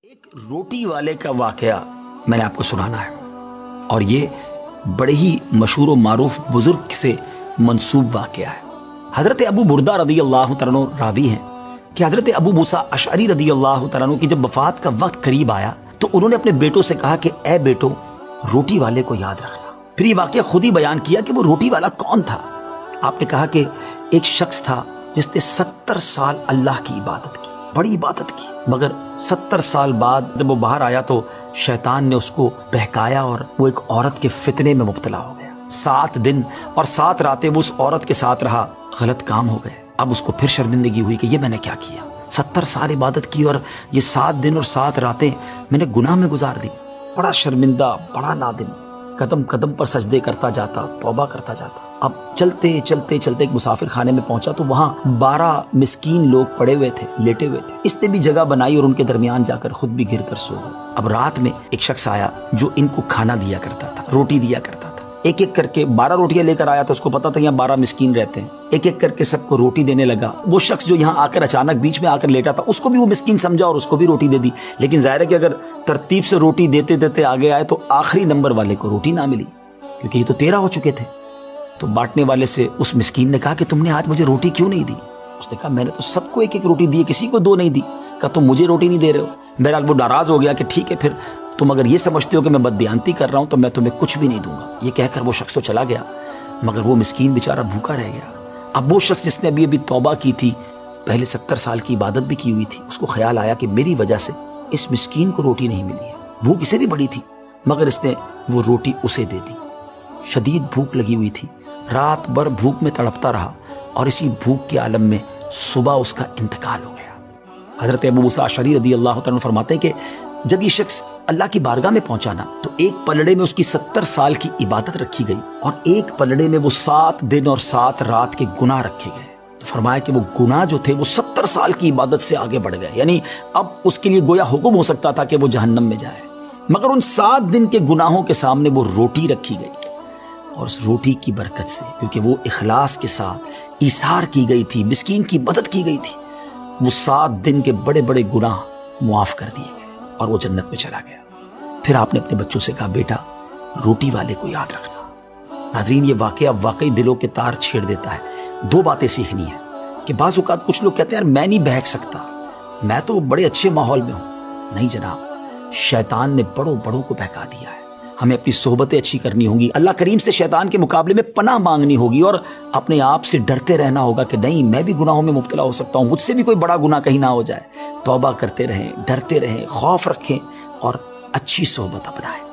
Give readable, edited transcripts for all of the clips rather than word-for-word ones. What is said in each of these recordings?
ایک روٹی والے کا واقعہ میں نے آپ کو سنانا ہے اور یہ بڑے ہی مشہور و معروف بزرگ سے منسوب واقعہ ہے۔ حضرت ابو بردہ رضی اللہ تعالیٰ عنہ راوی ہیں کہ حضرت ابو موسیٰ اشعری رضی اللہ تعالیٰ عنہ کی جب وفات کا وقت قریب آیا تو انہوں نے اپنے بیٹوں سے کہا کہ اے بیٹو روٹی والے کو یاد رکھنا۔ پھر یہ واقعہ خود ہی بیان کیا کہ وہ روٹی والا کون تھا۔ آپ نے کہا کہ ایک شخص تھا جس نے 70 سال اللہ کی عبادت کی، بڑی عبادت کی، مگر 70 سال بعد جب وہ باہر آیا تو شیطان نے اس کو بہکایا اور وہ ایک عورت کے فتنے میں مبتلا ہو گیا۔ 7 دن اور 7 راتیں وہ اس عورت کے ساتھ رہا، غلط کام ہو گئے۔ اب اس کو پھر شرمندگی ہوئی کہ یہ میں نے کیا کیا، 70 سال عبادت کی اور یہ 7 دن اور 7 راتیں میں نے گناہ میں گزار دی۔ بڑا شرمندہ، بڑا نادم، قدم قدم پر سجدے کرتا جاتا، توبہ کرتا جاتا۔ اب چلتے چلتے چلتے ایک مسافر خانے میں پہنچا تو وہاں 12 مسکین لوگ پڑے ہوئے تھے، لیٹے ہوئے تھے۔ اس نے بھی جگہ بنائی اور ان کے درمیان جا کر خود بھی گر کر سو گیا۔ اب رات میں ایک شخص آیا جو ان کو کھانا دیا کرتا تھا، روٹی دیا کرتا تھا۔ ایک ایک کر کے 12 روٹیاں لے کر آیا تھا، اس کو پتا تھا یہاں 12 مسکین رہتے ہیں۔ ایک ایک کر کے سب کو روٹی دینے لگا۔ وہ شخص جو یہاں آ کر اچانک بیچ میں آ کر لیٹا تھا، اس کو بھی وہ مسکین سمجھا اور اس کو بھی روٹی دے دی۔ لیکن ظاہر ہے کہ اگر ترتیب سے روٹی دیتے دیتے آگے آئے تو آخری نمبر والے کو روٹی نہ ملی، کیونکہ یہ تو 13 ہو چکے تھے۔ تو بانٹنے والے سے اس مسکین نے کہا کہ تم نے آج مجھے روٹی کیوں نہیں دی؟ اس نے کہا میں نے تو سب کو ایک ایک روٹی دی، کسی کو 2 نہیں دی۔ کہا تم مجھے روٹی نہیں دے رہے ہو؟ بہرحال وہ ناراض ہو گیا کہ ٹھیک ہے، پھر تم اگر یہ سمجھتے ہو کہ میں بددیانتی کر رہا ہوں تو میں تمہیں کچھ بھی نہیں دوں گا۔ یہ کہہ کر وہ شخص تو چلا گیا، مگر وہ مسکین بیچارہ بھوکا رہ گیا۔ اب وہ شخص جس نے ابھی توبہ کی تھی، پہلے 70 سال کی عبادت بھی کی ہوئی تھی، اس کو خیال آیا کہ میری وجہ سے اس مسکین کو روٹی نہیں ملی ہے۔ بھوک اسے بھی بڑی تھی، مگر اس نے وہ روٹی اسے دے دی۔ شدید بھوک لگی ہوئی تھی، رات بھر بھوک میں تڑپتا رہا اور اسی بھوک کے عالم میں صبح اس کا انتقال ہو گیا۔ حضرت ابو موسیٰ اشعری رضی اللہ تعالیٰ عنہ فرماتے ہیں کہ جب یہ شخص اللہ کی بارگاہ میں پہنچا نا تو ایک پلڑے میں اس کی 70 سال کی عبادت رکھی گئی اور ایک پلڑے میں وہ 7 دن اور 7 رات کے گناہ رکھے گئے۔ تو فرمایا کہ وہ گناہ جو تھے وہ 70 سال کی عبادت سے آگے بڑھ گئے، یعنی اب اس کے لیے گویا حکم ہو سکتا تھا کہ وہ جہنم میں جائے، مگر ان 7 دن کے گناہوں کے سامنے وہ روٹی رکھی گئی اور اس روٹی کی برکت سے، کیونکہ وہ اخلاص کے ساتھ ایثار کی گئی تھی، مسکین کی مدد کی گئی تھی، وہ 7 دن کے بڑے بڑے گناہ معاف کر دیے گئے اور وہ جنت میں چلا گیا۔ پھر آپ نے اپنے بچوں سے کہا بیٹا روٹی والے کو یاد رکھنا۔ ناظرین یہ واقعہ واقعی دلوں کے تار چھیڑ دیتا ہے۔ 2 باتیں سیکھنی ہیں کہ بعض اوقات کچھ لوگ کہتے ہیں یار میں نہیں بہک سکتا، میں تو بڑے اچھے ماحول میں ہوں۔ نہیں جناب، شیطان نے بڑوں بڑوں کو بہکا دیا ہے۔ ہمیں اپنی صحبتیں اچھی کرنی ہوں گی، اللہ کریم سے شیطان کے مقابلے میں پناہ مانگنی ہوگی اور اپنے آپ سے ڈرتے رہنا ہوگا کہ نہیں میں بھی گناہوں میں مبتلا ہو سکتا ہوں، مجھ سے بھی کوئی بڑا گناہ کہیں نہ ہو جائے۔ توبہ کرتے رہیں، ڈرتے رہیں، خوف رکھیں اور اچھی صحبت اپنائیں۔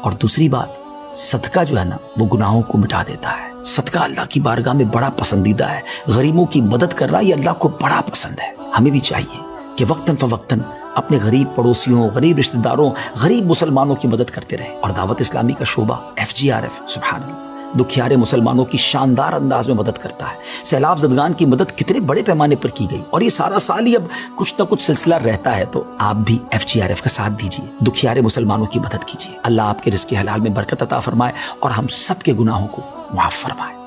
اور دوسری بات، صدقہ جو ہے نا وہ گناہوں کو مٹا دیتا ہے۔ صدقہ اللہ کی بارگاہ میں بڑا پسندیدہ ہے، غریبوں کی مدد کرنا یہ اللہ کو بڑا پسند ہے۔ ہمیں بھی چاہیے کہ وقتاً فوقتاً اپنے غریب پڑوسیوں، غریب رشتہ داروں، غریب مسلمانوں کی مدد کرتے رہیں۔ اور دعوت اسلامی کا شعبہ FGRF سبحان اللہ دکھیارے مسلمانوں کی شاندار انداز میں مدد کرتا ہے۔ سیلاب زدگان کی مدد کتنے بڑے پیمانے پر کی گئی اور یہ سارا سال ہی اب کچھ نہ کچھ سلسلہ رہتا ہے، تو آپ بھی FGRF کا ساتھ دیجیے، دکھیارے مسلمانوں کی مدد کیجیے۔ اللہ آپ کے رزق حلال میں برکت عطا فرمائے اور ہم سب کے گناہوں کو معاف فرمائے۔